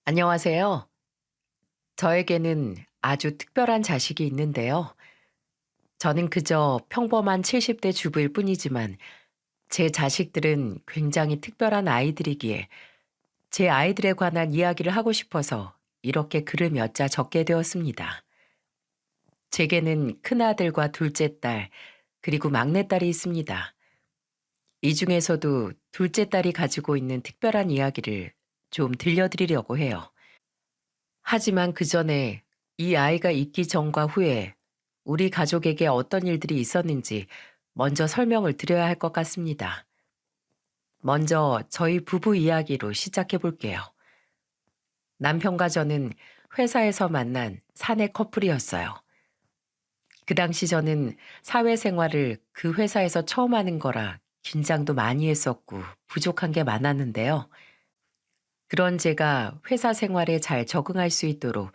안녕하세요. 저에게는 아주 특별한 자식이 있는데요. 저는 그저 평범한 70대 주부일 뿐이지만 제 자식들은 굉장히 특별한 아이들이기에 제 아이들에 관한 이야기를 하고 싶어서 이렇게 글을 몇 자 적게 되었습니다. 제게는 큰아들과 둘째 딸, 그리고 막내딸이 있습니다. 이 중에서도 둘째 딸이 가지고 있는 특별한 이야기를 좀 들려드리려고 해요. 하지만 그 전에 이 아이가 있기 전과 후에 우리 가족에게 어떤 일들이 있었는지 먼저 설명을 드려야 할 것 같습니다. 먼저 저희 부부 이야기로 시작해 볼게요. 남편과 저는 회사에서 만난 사내 커플이었어요. 그 당시 저는 사회생활을 그 회사에서 처음 하는 거라 긴장도 많이 했었고 부족한 게 많았는데요. 그런 제가 회사 생활에 잘 적응할 수 있도록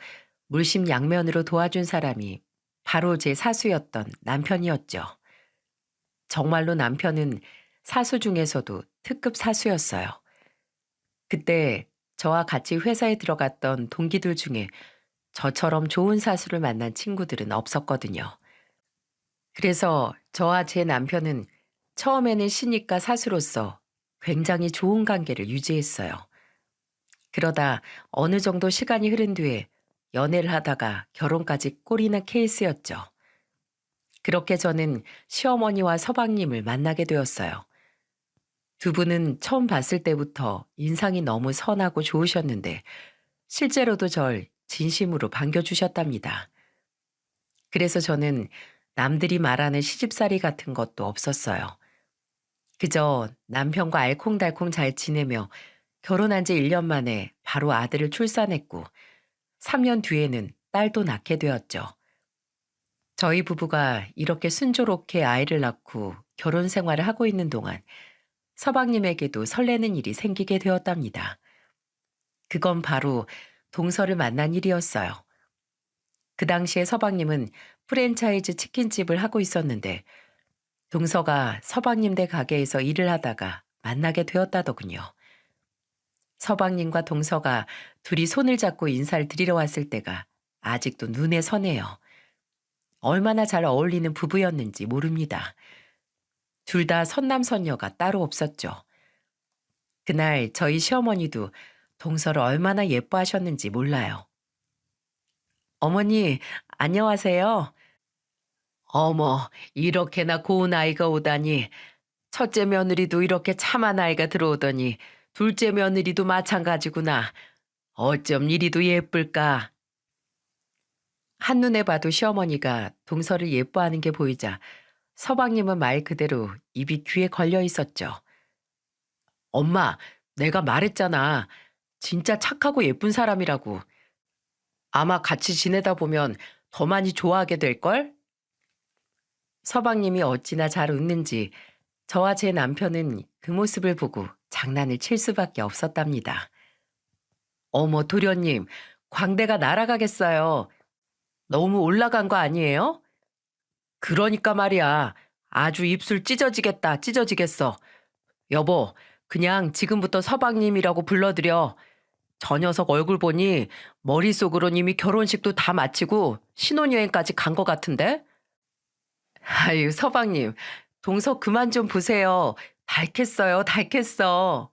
물심양면으로 도와준 사람이 바로 제 사수였던 남편이었죠. 정말로 남편은 사수 중에서도 특급 사수였어요. 그때 저와 같이 회사에 들어갔던 동기들 중에 저처럼 좋은 사수를 만난 친구들은 없었거든요. 그래서 저와 제 남편은 처음에는 신입과 사수로서 굉장히 좋은 관계를 유지했어요. 그러다 어느 정도 시간이 흐른 뒤에 연애를 하다가 결혼까지 꼬리는 케이스였죠. 그렇게 저는 시어머니와 서방님을 만나게 되었어요. 두 분은 처음 봤을 때부터 인상이 너무 선하고 좋으셨는데 실제로도 절 진심으로 반겨주셨답니다. 그래서 저는 남들이 말하는 시집살이 같은 것도 없었어요. 그저 남편과 알콩달콩 잘 지내며 결혼한 지 1년 만에 바로 아들을 출산했고 3년 뒤에는 딸도 낳게 되었죠. 저희 부부가 이렇게 순조롭게 아이를 낳고 결혼 생활을 하고 있는 동안 서방님에게도 설레는 일이 생기게 되었답니다. 그건 바로 동서를 만난 일이었어요. 그 당시에 서방님은 프랜차이즈 치킨집을 하고 있었는데 동서가 서방님 댁 가게에서 일을 하다가 만나게 되었다더군요. 서방님과 동서가 둘이 손을 잡고 인사를 드리러 왔을 때가 아직도 눈에 선해요. 얼마나 잘 어울리는 부부였는지 모릅니다. 둘 다 선남선녀가 따로 없었죠. 그날 저희 시어머니도 동서를 얼마나 예뻐하셨는지 몰라요. 어머니, 안녕하세요. 어머, 이렇게나 고운 아이가 오다니. 첫째 며느리도 이렇게 참한 아이가 들어오더니 둘째 며느리도 마찬가지구나. 어쩜 이리도 예쁠까. 한눈에 봐도 시어머니가 동서를 예뻐하는 게 보이자 서방님은 말 그대로 입이 귀에 걸려 있었죠. 엄마, 내가 말했잖아. 진짜 착하고 예쁜 사람이라고. 아마 같이 지내다 보면 더 많이 좋아하게 될걸? 서방님이 어찌나 잘 웃는지 저와 제 남편은 그 모습을 보고 장난을 칠 수밖에 없었답니다. 어머, 도련님, 광대가 날아가겠어요. 너무 올라간 거 아니에요? 그러니까 말이야. 아주 입술 찢어지겠다, 찢어지겠어. 여보, 그냥 지금부터 서방님이라고 불러드려. 저 녀석 얼굴 보니 머릿속으론 이미 결혼식도 다 마치고 신혼여행까지 간 것 같은데? 아유, 서방님, 동서 그만 좀 보세요. 닳겠어요, 닳겠어.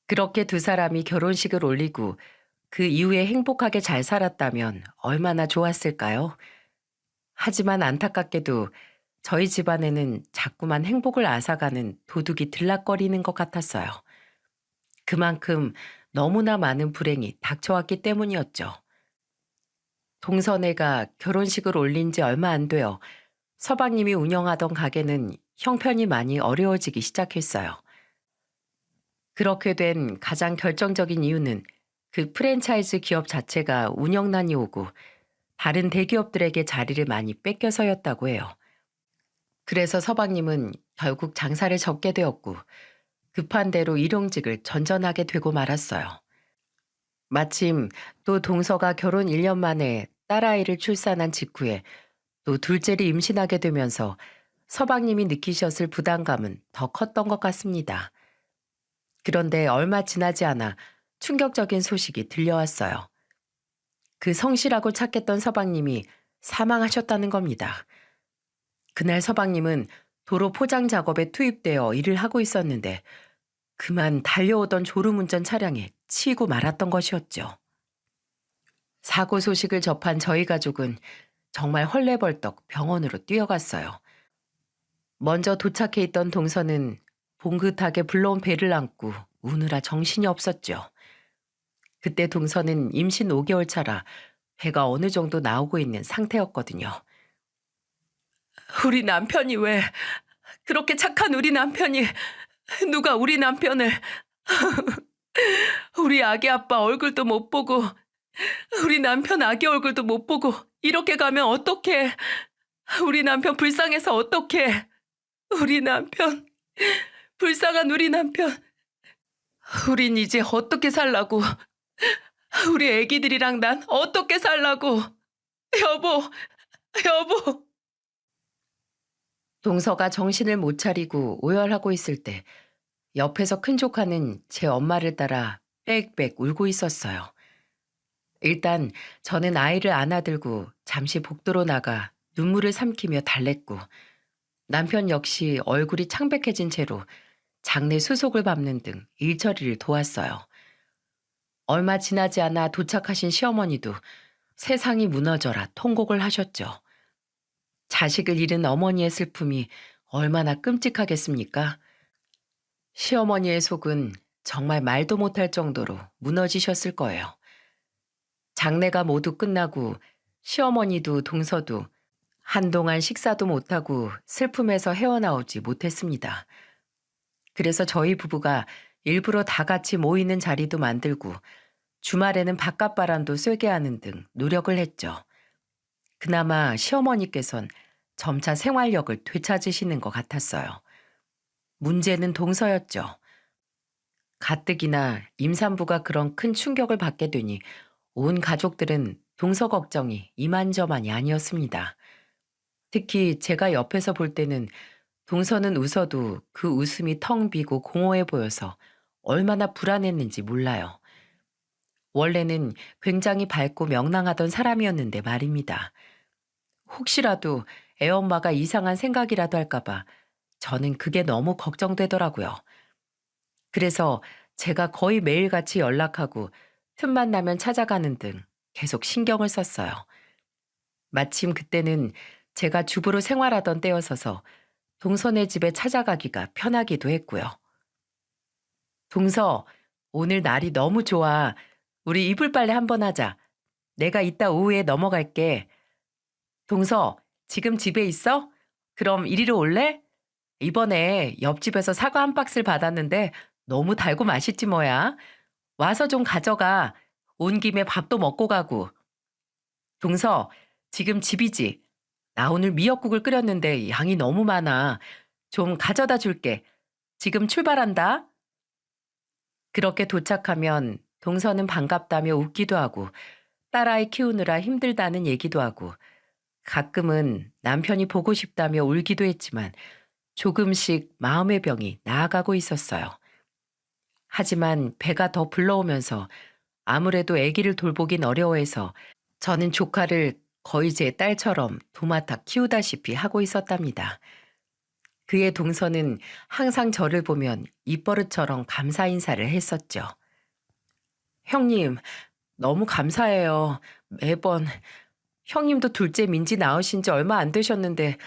그렇게 두 사람이 결혼식을 올리고 그 이후에 행복하게 잘 살았다면 얼마나 좋았을까요? 하지만 안타깝게도 저희 집안에는 자꾸만 행복을 앗아가는 도둑이 들락거리는 것 같았어요. 그만큼 너무나 많은 불행이 닥쳐왔기 때문이었죠. 동선애가 결혼식을 올린 지 얼마 안 되어 서방님이 운영하던 가게는 형편이 많이 어려워지기 시작했어요. 그렇게 된 가장 결정적인 이유는 그 프랜차이즈 기업 자체가 운영난이 오고 다른 대기업들에게 자리를 많이 뺏겨서였다고 해요. 그래서 서방님은 결국 장사를 접게 되었고 급한 대로 일용직을 전전하게 되고 말았어요. 마침 또 동서가 결혼 1년 만에 딸아이를 출산한 직후에 또 둘째를 임신하게 되면서 서방님이 느끼셨을 부담감은 더 컸던 것 같습니다. 그런데 얼마 지나지 않아 충격적인 소식이 들려왔어요. 그 성실하고 착했던 서방님이 사망하셨다는 겁니다. 그날 서방님은 도로 포장 작업에 투입되어 일을 하고 있었는데 그만 달려오던 졸음운전 차량에 치이고 말았던 것이었죠. 사고 소식을 접한 저희 가족은 정말 헐레벌떡 병원으로 뛰어갔어요. 먼저 도착해 있던 동서는 봉긋하게 불러온 배를 안고 우느라 정신이 없었죠. 그때 동서는 임신 5개월 차라 배가 어느 정도 나오고 있는 상태였거든요. 우리 남편이 왜, 그렇게 착한 우리 남편이, 누가 우리 남편을, 우리 아기 아빠 얼굴도 못 보고, 우리 남편 아기 얼굴도 못 보고, 이렇게 가면 어떡해. 우리 남편 불쌍해서 어떡해. 우리 남편, 불쌍한 우리 남편. 우린 이제 어떻게 살라고. 우리 애기들이랑 난 어떻게 살라고. 여보, 여보. 동서가 정신을 못 차리고 오열하고 있을 때 옆에서 큰 조카는 제 엄마를 따라 빽빽 울고 있었어요. 일단 저는 아이를 안아들고 잠시 복도로 나가 눈물을 삼키며 달랬고 남편 역시 얼굴이 창백해진 채로 장내 수속을 밟는 등 일처리를 도왔어요. 얼마 지나지 않아 도착하신 시어머니도 세상이 무너져라 통곡을 하셨죠. 자식을 잃은 어머니의 슬픔이 얼마나 끔찍하겠습니까? 시어머니의 속은 정말 말도 못할 정도로 무너지셨을 거예요. 장례가 모두 끝나고 시어머니도 동서도 한동안 식사도 못하고 슬픔에서 헤어나오지 못했습니다. 그래서 저희 부부가 일부러 다 같이 모이는 자리도 만들고 주말에는 바깥바람도 쐬게 하는 등 노력을 했죠. 그나마 시어머니께선 점차 생활력을 되찾으시는 것 같았어요. 문제는 동서였죠. 가뜩이나 임산부가 그런 큰 충격을 받게 되니 온 가족들은 동서 걱정이 이만저만이 아니었습니다. 특히 제가 옆에서 볼 때는 동서는 웃어도 그 웃음이 텅 비고 공허해 보여서 얼마나 불안했는지 몰라요. 원래는 굉장히 밝고 명랑하던 사람이었는데 말입니다. 혹시라도 애엄마가 이상한 생각이라도 할까봐 저는 그게 너무 걱정되더라고요. 그래서 제가 거의 매일같이 연락하고 틈만 나면 찾아가는 등 계속 신경을 썼어요. 마침 그때는 제가 주부로 생활하던 때여서서 동서네 집에 찾아가기가 편하기도 했고요. 동서, 오늘 날이 너무 좋아. 우리 이불 빨래 한번 하자. 내가 이따 오후에 넘어갈게. 동서, 지금 집에 있어? 그럼 이리로 올래? 이번에 옆집에서 사과 한 박스를 받았는데 너무 달고 맛있지 뭐야. 와서 좀 가져가. 온 김에 밥도 먹고 가고. 동서, 지금 집이지? 나 오늘 미역국을 끓였는데 양이 너무 많아. 좀 가져다 줄게. 지금 출발한다. 그렇게 도착하면 동서는 반갑다며 웃기도 하고 딸아이 키우느라 힘들다는 얘기도 하고 가끔은 남편이 보고 싶다며 울기도 했지만 조금씩 마음의 병이 나아가고 있었어요. 하지만 배가 더 불러오면서 아무래도 아기를 돌보긴 어려워해서 저는 조카를 거의 제 딸처럼 도맡아 키우다시피 하고 있었답니다. 그의 동서는 항상 저를 보면 입버릇처럼 감사 인사를 했었죠. 형님, 너무 감사해요. 매번 형님도 둘째 민지 낳으신 지 얼마 안 되셨는데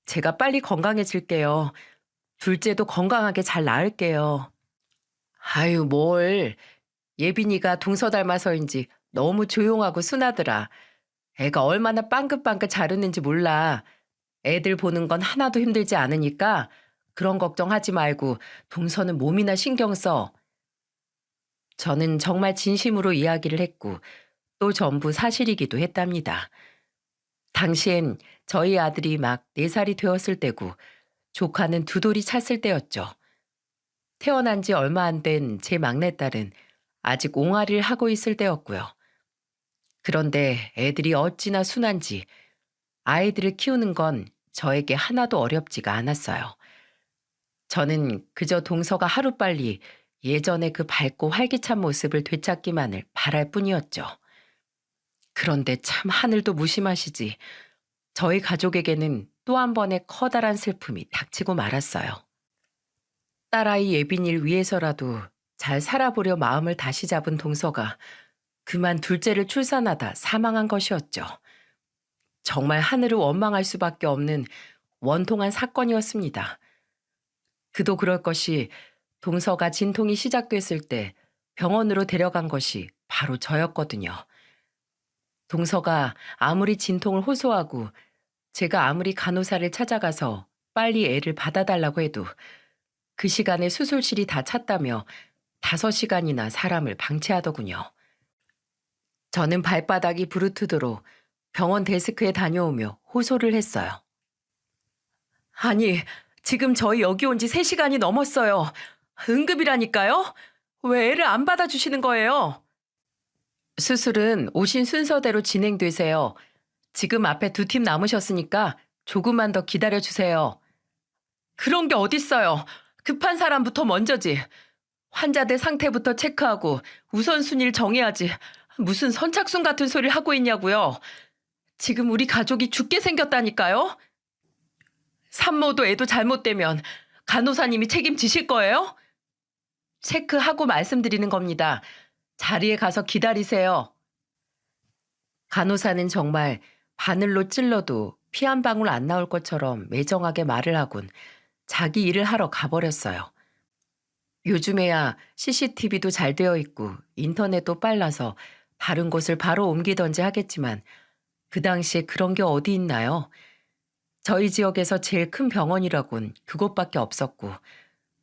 제가 빨리 건강해질게요. 둘째도 건강하게 잘 낳을게요. 아유, 뭘. 예빈이가 동서 닮아서인지 너무 조용하고 순하더라. 애가 얼마나 빵긋빵긋 자르는지 몰라. 애들 보는 건 하나도 힘들지 않으니까 그런 걱정하지 말고 동서는 몸이나 신경 써. 저는 정말 진심으로 이야기를 했고 또 전부 사실이기도 했답니다. 당시엔 저희 아들이 막 4살이 되었을 때고 조카는 2돌이 찼을 때였죠. 태어난 지 얼마 안 된 제 막내딸은 아직 옹알이를 하고 있을 때였고요. 그런데 애들이 어찌나 순한지 아이들을 키우는 건 저에게 하나도 어렵지가 않았어요. 저는 그저 동서가 하루빨리 예전의 그 밝고 활기찬 모습을 되찾기만을 바랄 뿐이었죠. 그런데 참 하늘도 무심하시지. 저희 가족에게는 또 한 번의 커다란 슬픔이 닥치고 말았어요. 딸아이 예빈이를 위해서라도 잘 살아보려 마음을 다시 잡은 동서가 그만 둘째를 출산하다 사망한 것이었죠. 정말 하늘을 원망할 수밖에 없는 원통한 사건이었습니다. 그도 그럴 것이 동서가 진통이 시작됐을 때 병원으로 데려간 것이 바로 저였거든요. 동서가 아무리 진통을 호소하고 제가 아무리 간호사를 찾아가서 빨리 애를 받아달라고 해도 그 시간에 수술실이 다 찼다며 5시간이나 사람을 방치하더군요. 저는 발바닥이 부르트도록 병원 데스크에 다녀오며 호소를 했어요. 아니, 지금 저희 여기 온 지 3시간이 넘었어요. 응급이라니까요? 왜 애를 안 받아주시는 거예요? 수술은 오신 순서대로 진행되세요. 지금 앞에 2팀 남으셨으니까 조금만 더 기다려주세요. 그런 게 어딨어요. 급한 사람부터 먼저지. 환자들 상태부터 체크하고 우선순위를 정해야지. 무슨 선착순 같은 소리를 하고 있냐고요. 지금 우리 가족이 죽게 생겼다니까요. 산모도 애도 잘못되면 간호사님이 책임지실 거예요? 체크하고 말씀드리는 겁니다. 자리에 가서 기다리세요. 간호사는 정말 바늘로 찔러도 피 한 방울 안 나올 것처럼 매정하게 말을 하곤 자기 일을 하러 가버렸어요. 요즘에야 CCTV도 잘 되어 있고 인터넷도 빨라서 다른 곳을 바로 옮기던지 하겠지만 그 당시에 그런 게 어디 있나요? 저희 지역에서 제일 큰 병원이라곤 그곳밖에 없었고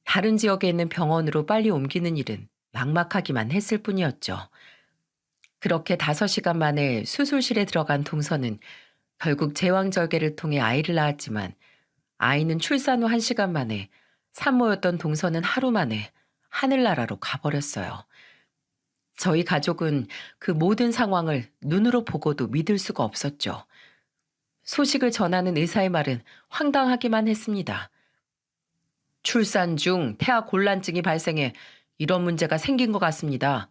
다른 지역에 있는 병원으로 빨리 옮기는 일은 막막하기만 했을 뿐이었죠. 그렇게 5시간 만에 수술실에 들어간 동서는 결국 제왕절개를 통해 아이를 낳았지만 아이는 출산 후 1시간 만에 산모였던 동서는 하루 만에 하늘나라로 가버렸어요. 저희 가족은 그 모든 상황을 눈으로 보고도 믿을 수가 없었죠. 소식을 전하는 의사의 말은 황당하기만 했습니다. 출산 중 태아 곤란증이 발생해 이런 문제가 생긴 것 같습니다.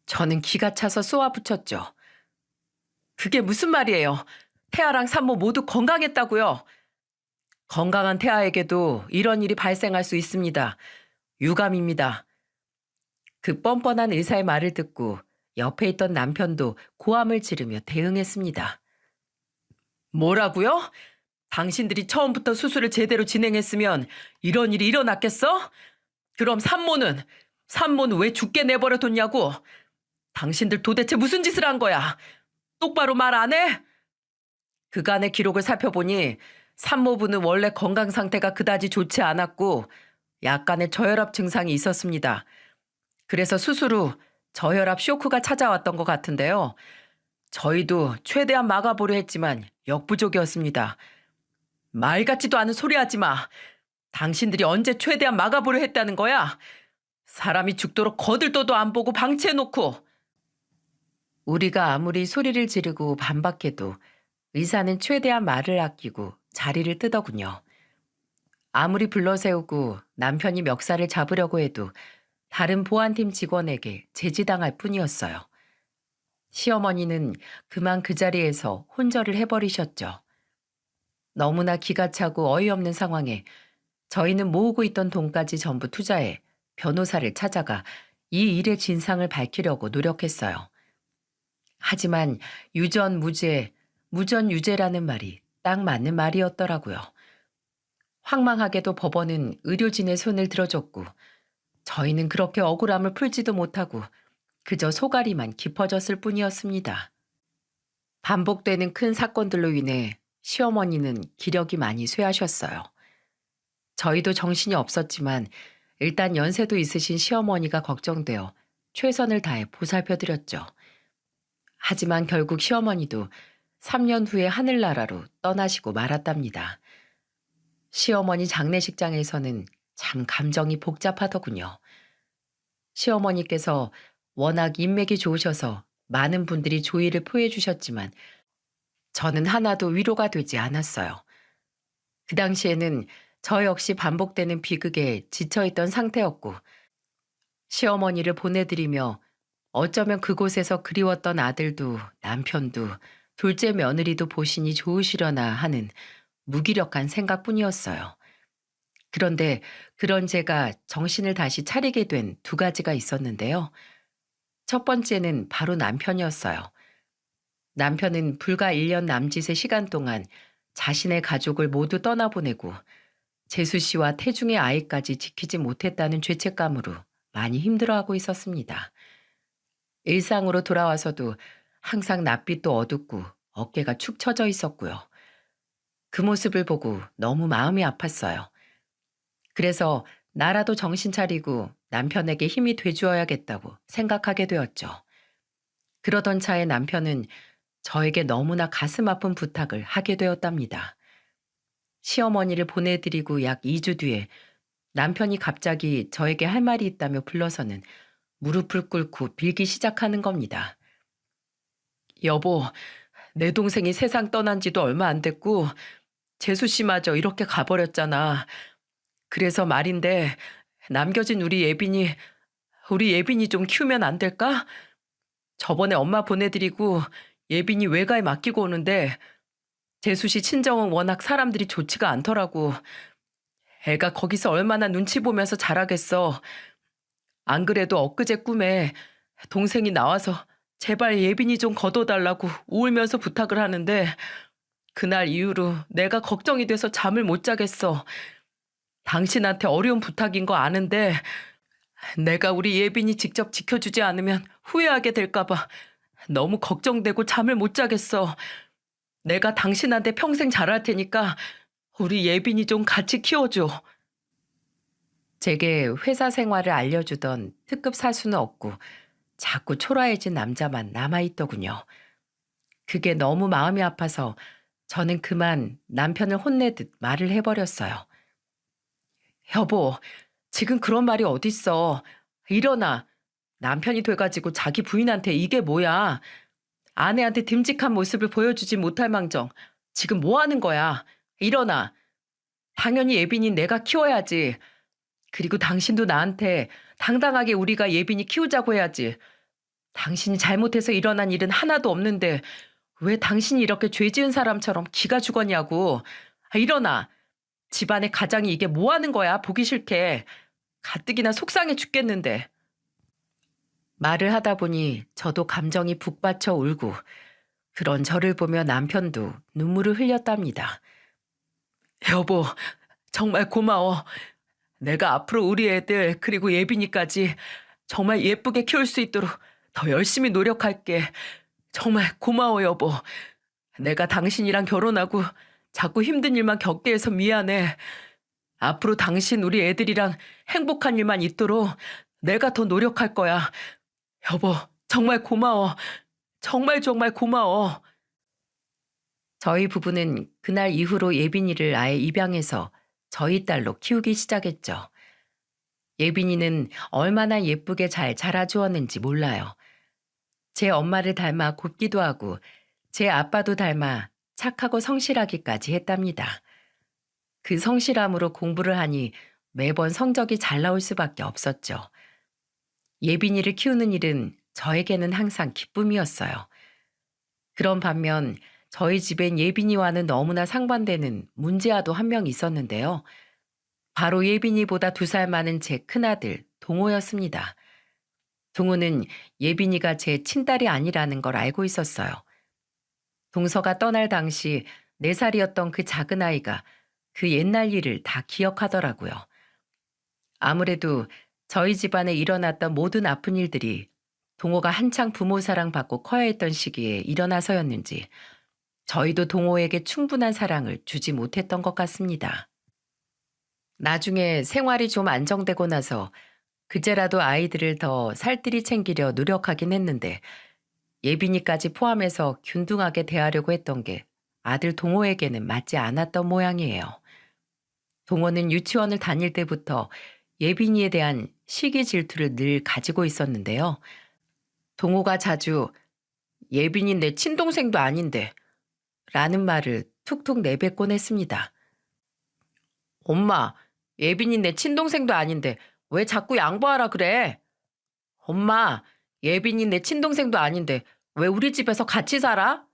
저는 기가 차서 쏘아붙였죠. 그게 무슨 말이에요? 태아랑 산모 모두 건강했다고요. 건강한 태아에게도 이런 일이 발생할 수 있습니다. 유감입니다. 그 뻔뻔한 의사의 말을 듣고 옆에 있던 남편도 고함을 지르며 대응했습니다. 뭐라고요? 당신들이 처음부터 수술을 제대로 진행했으면 이런 일이 일어났겠어? 그럼 산모는 왜 죽게 내버려 뒀냐고? 당신들 도대체 무슨 짓을 한 거야? 똑바로 말 안 해? 그간의 기록을 살펴보니 산모부는 원래 건강 상태가 그다지 좋지 않았고 약간의 저혈압 증상이 있었습니다. 그래서 수술 후 저혈압 쇼크가 찾아왔던 것 같은데요. 저희도 최대한 막아보려 했지만 역부족이었습니다. 말 같지도 않은 소리 하지 마. 당신들이 언제 최대한 막아보려 했다는 거야? 사람이 죽도록 거들떠도 안 보고 방치해놓고. 우리가 아무리 소리를 지르고 반박해도 의사는 최대한 말을 아끼고 자리를 뜨더군요. 아무리 불러세우고 남편이 멱살을 잡으려고 해도 다른 보안팀 직원에게 제지당할 뿐이었어요. 시어머니는 그만 그 자리에서 혼절을 해버리셨죠. 너무나 기가 차고 어이없는 상황에 저희는 모으고 있던 돈까지 전부 투자해 변호사를 찾아가 이 일의 진상을 밝히려고 노력했어요. 하지만 유전무죄, 무전유죄라는 말이 딱 맞는 말이었더라고요. 황망하게도 법원은 의료진의 손을 들어줬고 저희는 그렇게 억울함을 풀지도 못하고 그저 소갈이만 깊어졌을 뿐이었습니다. 반복되는 큰 사건들로 인해 시어머니는 기력이 많이 쇠하셨어요. 저희도 정신이 없었지만 일단 연세도 있으신 시어머니가 걱정되어 최선을 다해 보살펴드렸죠. 하지만 결국 시어머니도 3년 후에 하늘나라로 떠나시고 말았답니다. 시어머니 장례식장에서는 참 감정이 복잡하더군요. 시어머니께서 워낙 인맥이 좋으셔서 많은 분들이 조의를 표해 주셨지만 저는 하나도 위로가 되지 않았어요. 그 당시에는 저 역시 반복되는 비극에 지쳐있던 상태였고 시어머니를 보내드리며 어쩌면 그곳에서 그리웠던 아들도 남편도 둘째 며느리도 보시니 좋으시려나 하는 무기력한 생각뿐이었어요. 그런데 그런 제가 정신을 다시 차리게 된 두 가지가 있었는데요. 첫 번째는 바로 남편이었어요. 남편은 불과 1년 남짓의 시간 동안 자신의 가족을 모두 떠나보내고 재수 씨와 태중의 아이까지 지키지 못했다는 죄책감으로 많이 힘들어하고 있었습니다. 일상으로 돌아와서도 항상 낯빛도 어둡고 어깨가 축 처져 있었고요. 그 모습을 보고 너무 마음이 아팠어요. 그래서 나라도 정신 차리고 남편에게 힘이 돼주어야겠다고 생각하게 되었죠. 그러던 차에 남편은 저에게 너무나 가슴 아픈 부탁을 하게 되었답니다. 시어머니를 보내드리고 약 2주 뒤에 남편이 갑자기 저에게 할 말이 있다며 불러서는 무릎을 꿇고 빌기 시작하는 겁니다. 여보, 내 동생이 세상 떠난 지도 얼마 안 됐고 재수 씨마저 이렇게 가버렸잖아. 그래서 말인데 남겨진 우리 예빈이 좀 키우면 안 될까? 저번에 엄마 보내드리고 예빈이 외가에 맡기고 오는데 재수 씨 친정은 워낙 사람들이 좋지가 않더라고. 애가 거기서 얼마나 눈치 보면서 자라겠어. 안 그래도 엊그제 꿈에 동생이 나와서 제발 예빈이 좀 거둬달라고 울면서 부탁을 하는데 그날 이후로 내가 걱정이 돼서 잠을 못 자겠어. 당신한테 어려운 부탁인 거 아는데 내가 우리 예빈이 직접 지켜주지 않으면 후회하게 될까봐 너무 걱정되고 잠을 못 자겠어. 내가 당신한테 평생 잘할 테니까 우리 예빈이 좀 같이 키워줘. 제게 회사 생활을 알려주던 특급 사수는 없고 자꾸 초라해진 남자만 남아있더군요. 그게 너무 마음이 아파서 저는 그만 남편을 혼내듯 말을 해버렸어요. 여보, 지금 그런 말이 어딨어. 일어나. 남편이 돼가지고 자기 부인한테 이게 뭐야. 아내한테 듬직한 모습을 보여주지 못할 망정. 지금 뭐 하는 거야. 일어나. 당연히 예빈이 내가 키워야지. 그리고 당신도 나한테 당당하게 우리가 예빈이 키우자고 해야지. 당신이 잘못해서 일어난 일은 하나도 없는데 왜 당신이 이렇게 죄 지은 사람처럼 기가 죽었냐고. 일어나. 집안의 가장이 이게 뭐 하는 거야. 보기 싫게. 가뜩이나 속상해 죽겠는데. 말을 하다 보니 저도 감정이 북받쳐 울고 그런 저를 보며 남편도 눈물을 흘렸답니다. 여보, 정말 고마워. 내가 앞으로 우리 애들 그리고 예빈이까지 정말 예쁘게 키울 수 있도록 더 열심히 노력할게. 정말 고마워, 여보. 내가 당신이랑 결혼하고 자꾸 힘든 일만 겪게 해서 미안해. 앞으로 당신 우리 애들이랑 행복한 일만 있도록 내가 더 노력할 거야. 여보, 정말 고마워. 정말 정말 고마워. 저희 부부는 그날 이후로 예빈이를 아예 입양해서 저희 딸로 키우기 시작했죠. 예빈이는 얼마나 예쁘게 잘 자라주었는지 몰라요. 제 엄마를 닮아 곱기도 하고 제 아빠도 닮아 착하고 성실하기까지 했답니다. 그 성실함으로 공부를 하니 매번 성적이 잘 나올 수밖에 없었죠. 예빈이를 키우는 일은 저에게는 항상 기쁨이었어요. 그런 반면 저희 집엔 예빈이와는 너무나 상반되는 문제아도 한 명 있었는데요. 바로 예빈이보다 2살 많은 제 큰아들 동호였습니다. 동호는 예빈이가 제 친딸이 아니라는 걸 알고 있었어요. 동서가 떠날 당시 4살이었던 그 작은 아이가 그 옛날 일을 다 기억하더라고요. 아무래도 저희 집안에 일어났던 모든 아픈 일들이 동호가 한창 부모 사랑받고 커야 했던 시기에 일어나서였는지 저희도 동호에게 충분한 사랑을 주지 못했던 것 같습니다. 나중에 생활이 좀 안정되고 나서 그제라도 아이들을 더 살뜰히 챙기려 노력하긴 했는데 예빈이까지 포함해서 균등하게 대하려고 했던 게 아들 동호에게는 맞지 않았던 모양이에요. 동호는 유치원을 다닐 때부터 예빈이에 대한 시기 질투를 늘 가지고 있었는데요. 동호가 자주 예빈이 내 친동생도 아닌데 라는 말을 툭툭 내뱉곤 했습니다. 엄마, 예빈이 내 친동생도 아닌데 왜 자꾸 양보하라 그래? 엄마, 예빈이 내 친동생도 아닌데 왜 우리 집에서 같이 살아?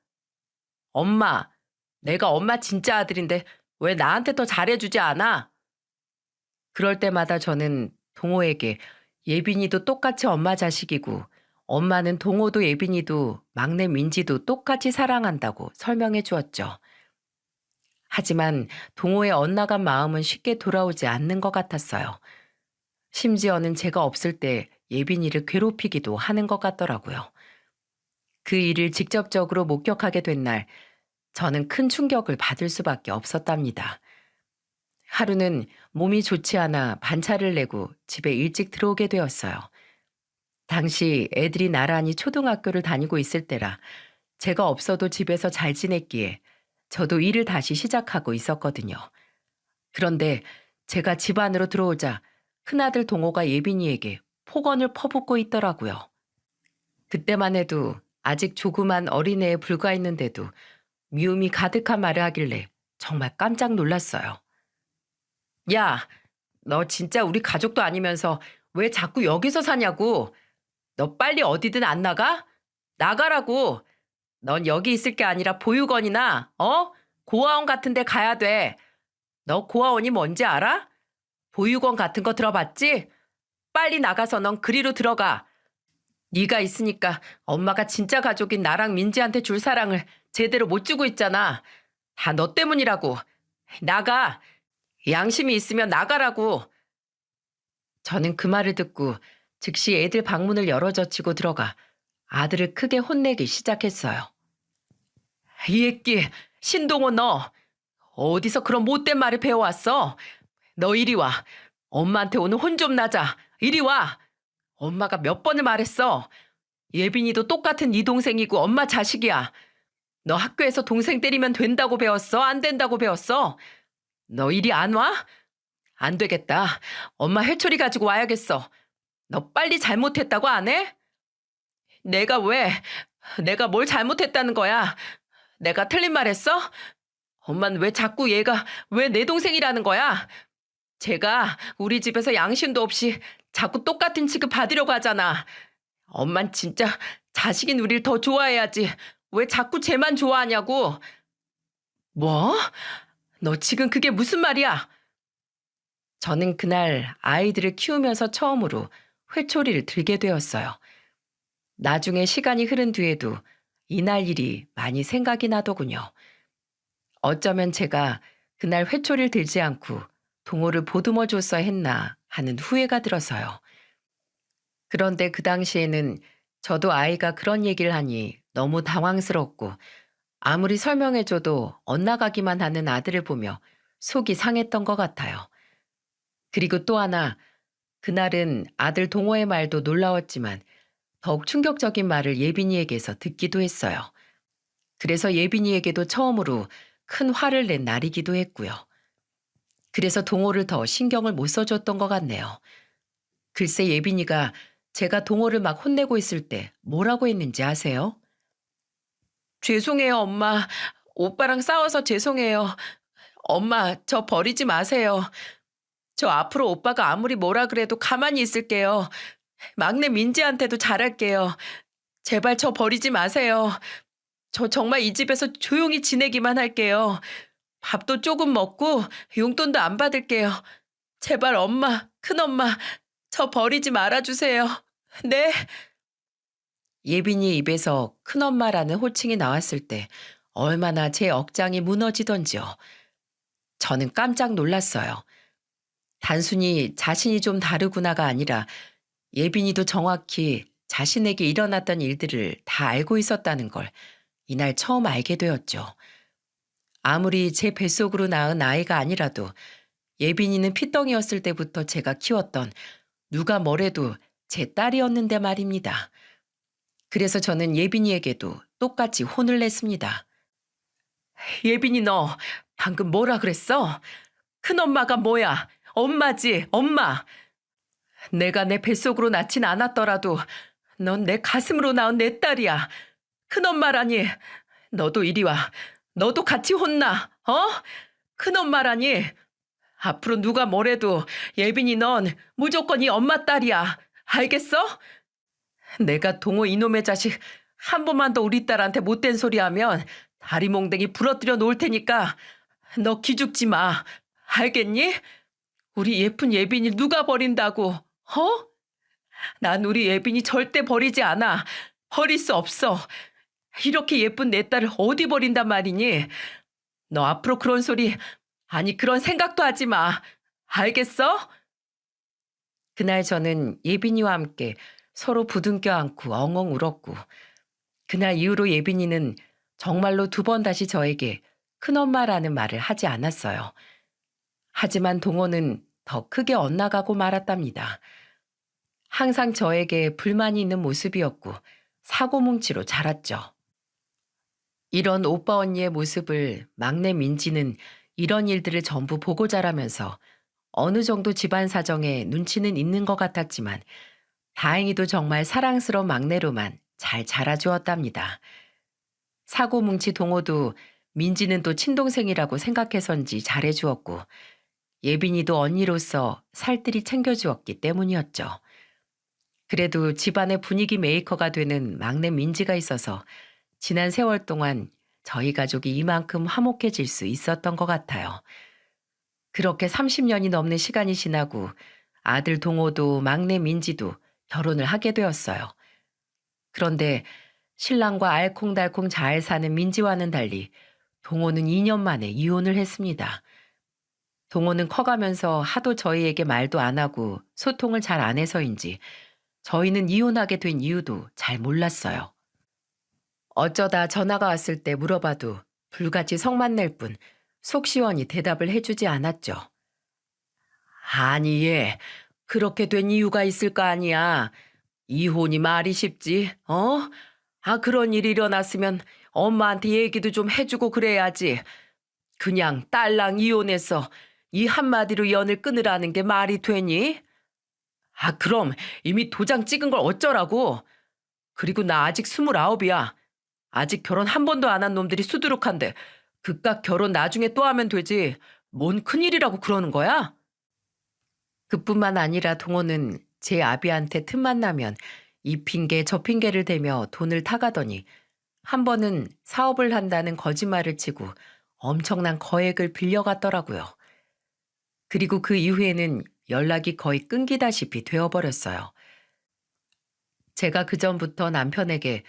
엄마, 내가 엄마 진짜 아들인데 왜 나한테 더 잘해주지 않아? 그럴 때마다 저는 동호에게 예빈이도 똑같이 엄마 자식이고 엄마는 동호도 예빈이도 막내 민지도 똑같이 사랑한다고 설명해 주었죠. 하지만 동호의 엇나간 마음은 쉽게 돌아오지 않는 것 같았어요. 심지어는 제가 없을 때 예빈이를 괴롭히기도 하는 것 같더라고요. 그 일을 직접적으로 목격하게 된 날, 저는 큰 충격을 받을 수밖에 없었답니다. 하루는 몸이 좋지 않아 반차를 내고 집에 일찍 들어오게 되었어요. 당시 애들이 나란히 초등학교를 다니고 있을 때라 제가 없어도 집에서 잘 지냈기에 저도 일을 다시 시작하고 있었거든요. 그런데 제가 집 안으로 들어오자 큰아들 동호가 예빈이에게 폭언을 퍼붓고 있더라고요. 그때만 해도 아직 조그만 어린애에 불과했는데도 미움이 가득한 말을 하길래 정말 깜짝 놀랐어요. 야, 너 진짜 우리 가족도 아니면서 왜 자꾸 여기서 사냐고. 너 빨리 어디든 안 나가? 나가라고. 넌 여기 있을 게 아니라 보육원이나, 고아원 같은 데 가야 돼. 너 고아원이 뭔지 알아? 보육원 같은 거 들어봤지? 빨리 나가서 넌 그리로 들어가. 네가 있으니까 엄마가 진짜 가족인 나랑 민지한테 줄 사랑을 제대로 못 주고 있잖아. 다 너 때문이라고. 나가. 양심이 있으면 나가라고. 저는 그 말을 듣고 즉시 애들 방문을 열어젖히고 들어가 아들을 크게 혼내기 시작했어요. 이 애끼, 신동호 너. 어디서 그런 못된 말을 배워왔어? 너 이리 와. 엄마한테 오늘 혼 좀 나자. 이리 와. 엄마가 몇 번을 말했어. 예빈이도 똑같은 네 동생이고 엄마 자식이야. 너 학교에서 동생 때리면 된다고 배웠어? 안 된다고 배웠어? 너 이리 안 와? 안 되겠다. 엄마 회초리 가지고 와야겠어. 너 빨리 잘못했다고 안 해? 내가 왜? 내가 뭘 잘못했다는 거야? 내가 틀린 말 했어? 엄마는 왜 자꾸 얘가 왜 내 동생이라는 거야? 제가 우리 집에서 양심도 없이 자꾸 똑같은 취급 받으려고 하잖아. 엄만 진짜 자식인 우리를 더 좋아해야지. 왜 자꾸 쟤만 좋아하냐고. 뭐? 너 지금 그게 무슨 말이야? 저는 그날 아이들을 키우면서 처음으로 회초리를 들게 되었어요. 나중에 시간이 흐른 뒤에도 이날 일이 많이 생각이 나더군요. 어쩌면 제가 그날 회초리를 들지 않고 동호를 보듬어 줬어야 했나 하는 후회가 들어서요. 그런데 그 당시에는 저도 아이가 그런 얘기를 하니 너무 당황스럽고 아무리 설명해줘도 엇나가기만 하는 아들을 보며 속이 상했던 것 같아요. 그리고 또 하나, 그날은 아들 동호의 말도 놀라웠지만 더욱 충격적인 말을 예빈이에게서 듣기도 했어요. 그래서 예빈이에게도 처음으로 큰 화를 낸 날이기도 했고요. 그래서 동호를 더 신경을 못 써줬던 것 같네요. 글쎄 예빈이가 제가 동호를 막 혼내고 있을 때 뭐라고 했는지 아세요? 죄송해요, 엄마. 오빠랑 싸워서 죄송해요. 엄마, 저 버리지 마세요. 저 앞으로 오빠가 아무리 뭐라 그래도 가만히 있을게요. 막내 민지한테도 잘할게요. 제발 저 버리지 마세요. 저 정말 이 집에서 조용히 지내기만 할게요. 밥도 조금 먹고 용돈도 안 받을게요. 제발 엄마, 큰엄마, 저 버리지 말아주세요. 네? 예빈이 입에서 큰엄마라는 호칭이 나왔을 때 얼마나 제 억장이 무너지던지요. 저는 깜짝 놀랐어요. 단순히 자신이 좀 다르구나가 아니라 예빈이도 정확히 자신에게 일어났던 일들을 다 알고 있었다는 걸 이날 처음 알게 되었죠. 아무리 제 뱃속으로 낳은 아이가 아니라도 예빈이는 피덩이였을 때부터 제가 키웠던 누가 뭐래도 제 딸이었는데 말입니다. 그래서 저는 예빈이에게도 똑같이 혼을 냈습니다. 예빈이 너 방금 뭐라 그랬어? 큰엄마가 뭐야? 엄마지, 엄마. 내가 내 뱃속으로 낳진 않았더라도 넌 내 가슴으로 낳은 내 딸이야. 큰엄마라니. 너도 이리 와. 너도 같이 혼나. 큰엄마라니. 앞으로 누가 뭐래도 예빈이 넌 무조건 이 엄마 딸이야. 알겠어? 내가 동호 이놈의 자식 한 번만 더 우리 딸한테 못된 소리 하면 다리 몽댕이 부러뜨려 놓을 테니까 너 기죽지 마. 알겠니? 우리 예쁜 예빈이 누가 버린다고? 어? 난 우리 예빈이 절대 버리지 않아. 버릴 수 없어. 이렇게 예쁜 내 딸을 어디 버린단 말이니? 너 앞으로 그런 소리, 아니 그런 생각도 하지 마. 알겠어? 그날 저는 예빈이와 함께 서로 부둥켜 안고 엉엉 울었고, 그날 이후로 예빈이는 정말로 두 번 다시 저에게 큰엄마라는 말을 하지 않았어요. 하지만 동호는 더 크게 엇나가고 말았답니다. 항상 저에게 불만이 있는 모습이었고 사고뭉치로 자랐죠. 이런 오빠 언니의 모습을 막내 민지는 이런 일들을 전부 보고 자라면서 어느 정도 집안 사정에 눈치는 있는 것 같았지만 다행히도 정말 사랑스러운 막내로만 잘 자라주었답니다. 사고뭉치 동호도 민지는 또 친동생이라고 생각해서인지 잘해주었고 예빈이도 언니로서 살뜰히 챙겨주었기 때문이었죠. 그래도 집안의 분위기 메이커가 되는 막내 민지가 있어서 지난 세월 동안 저희 가족이 이만큼 화목해질 수 있었던 것 같아요. 그렇게 30년이 넘는 시간이 지나고 아들 동호도 막내 민지도 결혼을 하게 되었어요. 그런데 신랑과 알콩달콩 잘 사는 민지와는 달리 동호는 2년 만에 이혼을 했습니다. 동호는 커가면서 하도 저희에게 말도 안 하고 소통을 잘 안 해서인지 저희는 이혼하게 된 이유도 잘 몰랐어요. 어쩌다 전화가 왔을 때 물어봐도 불같이 성만 낼 뿐 속 시원히 대답을 해주지 않았죠. 아니 얘 그렇게 된 이유가 있을 거 아니야. 이혼이 말이 쉽지 어? 아 그런 일이 일어났으면 엄마한테 얘기도 좀 해주고 그래야지. 그냥 딸랑 이혼해서 이 한마디로 연을 끊으라는 게 말이 되니? 아 그럼 이미 도장 찍은 걸 어쩌라고. 그리고 나 아직 29이야. 아직 결혼 한 번도 안 한 놈들이 수두룩한데 그깟 결혼 나중에 또 하면 되지. 뭔 큰일이라고 그러는 거야? 그뿐만 아니라 동호는 제 아비한테 틈만 나면 이 핑계 저 핑계를 대며 돈을 타가더니 한 번은 사업을 한다는 거짓말을 치고 엄청난 거액을 빌려갔더라고요. 그리고 그 이후에는 연락이 거의 끊기다시피 되어버렸어요. 제가 그전부터 남편에게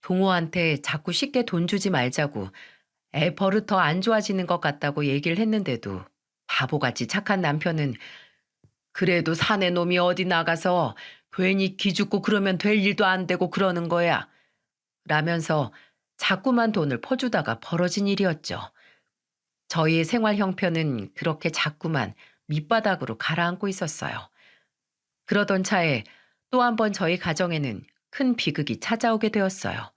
동호한테 자꾸 쉽게 돈 주지 말자고 애 버릇 더 안 좋아지는 것 같다고 얘기를 했는데도 바보같이 착한 남편은 그래도 사내 놈이 어디 나가서 괜히 기죽고 그러면 될 일도 안 되고 그러는 거야. 라면서 자꾸만 돈을 퍼주다가 벌어진 일이었죠. 저희의 생활 형편은 그렇게 자꾸만 밑바닥으로 가라앉고 있었어요. 그러던 차에 또 한 번 저희 가정에는 큰 비극이 찾아오게 되었어요.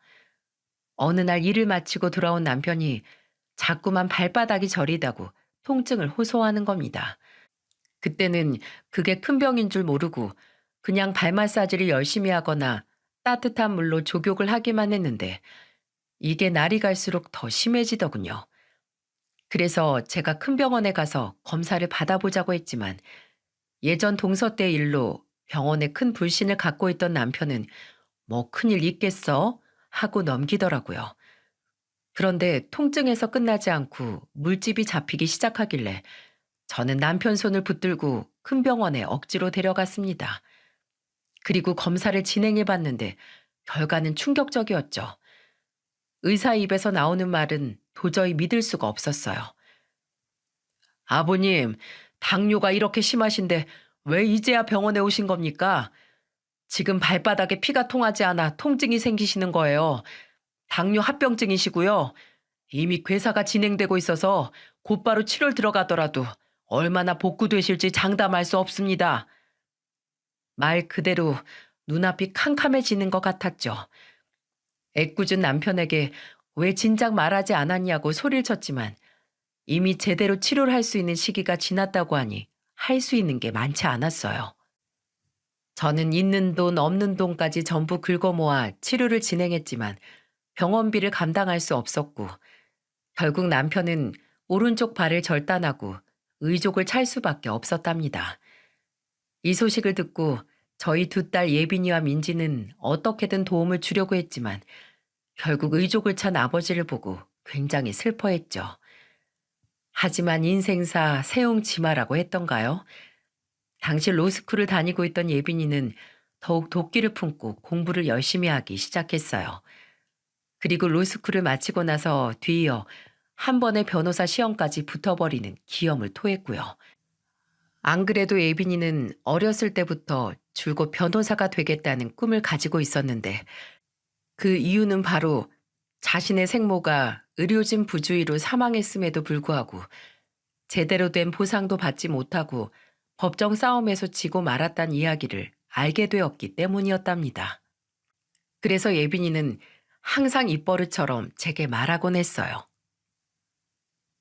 어느 날 일을 마치고 돌아온 남편이 자꾸만 발바닥이 저리다고 통증을 호소하는 겁니다. 그때는 그게 큰 병인 줄 모르고 그냥 발 마사지를 열심히 하거나 따뜻한 물로 족욕을 하기만 했는데 이게 날이 갈수록 더 심해지더군요. 그래서 제가 큰 병원에 가서 검사를 받아보자고 했지만 예전 동서 때 일로 병원에 큰 불신을 갖고 있던 남편은 뭐 큰일 있겠어? 하고 넘기더라고요. 그런데 통증에서 끝나지 않고 물집이 잡히기 시작하길래 저는 남편 손을 붙들고 큰 병원에 억지로 데려갔습니다. 그리고 검사를 진행해 봤는데 결과는 충격적이었죠. 의사 입에서 나오는 말은 도저히 믿을 수가 없었어요. 아버님, 당뇨가 이렇게 심하신데 왜 이제야 병원에 오신 겁니까? 지금 발바닥에 피가 통하지 않아 통증이 생기시는 거예요. 당뇨 합병증이시고요. 이미 괴사가 진행되고 있어서 곧바로 치료를 들어가더라도 얼마나 복구되실지 장담할 수 없습니다. 말 그대로 눈앞이 캄캄해지는 것 같았죠. 애꿎은 남편에게 왜 진작 말하지 않았냐고 소리를 쳤지만 이미 제대로 치료를 할 수 있는 시기가 지났다고 하니 할 수 있는 게 많지 않았어요. 저는 있는 돈 없는 돈까지 전부 긁어 모아 치료를 진행했지만 병원비를 감당할 수 없었고 결국 남편은 오른쪽 발을 절단하고 의족을 찰 수밖에 없었답니다. 이 소식을 듣고 저희 두 딸 예빈이와 민지는 어떻게든 도움을 주려고 했지만 결국 의족을 찬 아버지를 보고 굉장히 슬퍼했죠. 하지만 인생사 세옹지마라고 했던가요? 당시 로스쿨을 다니고 있던 예빈이는 더욱 도끼를 품고 공부를 열심히 하기 시작했어요. 그리고 로스쿨을 마치고 나서 뒤이어 한 번의 변호사 시험까지 붙어버리는 기염을 토했고요. 안 그래도 예빈이는 어렸을 때부터 줄곧 변호사가 되겠다는 꿈을 가지고 있었는데 그 이유는 바로 자신의 생모가 의료진 부주의로 사망했음에도 불구하고 제대로 된 보상도 받지 못하고 법정 싸움에서 지고 말았다는 이야기를 알게 되었기 때문이었답니다. 그래서 예빈이는 항상 입버릇처럼 제게 말하곤 했어요.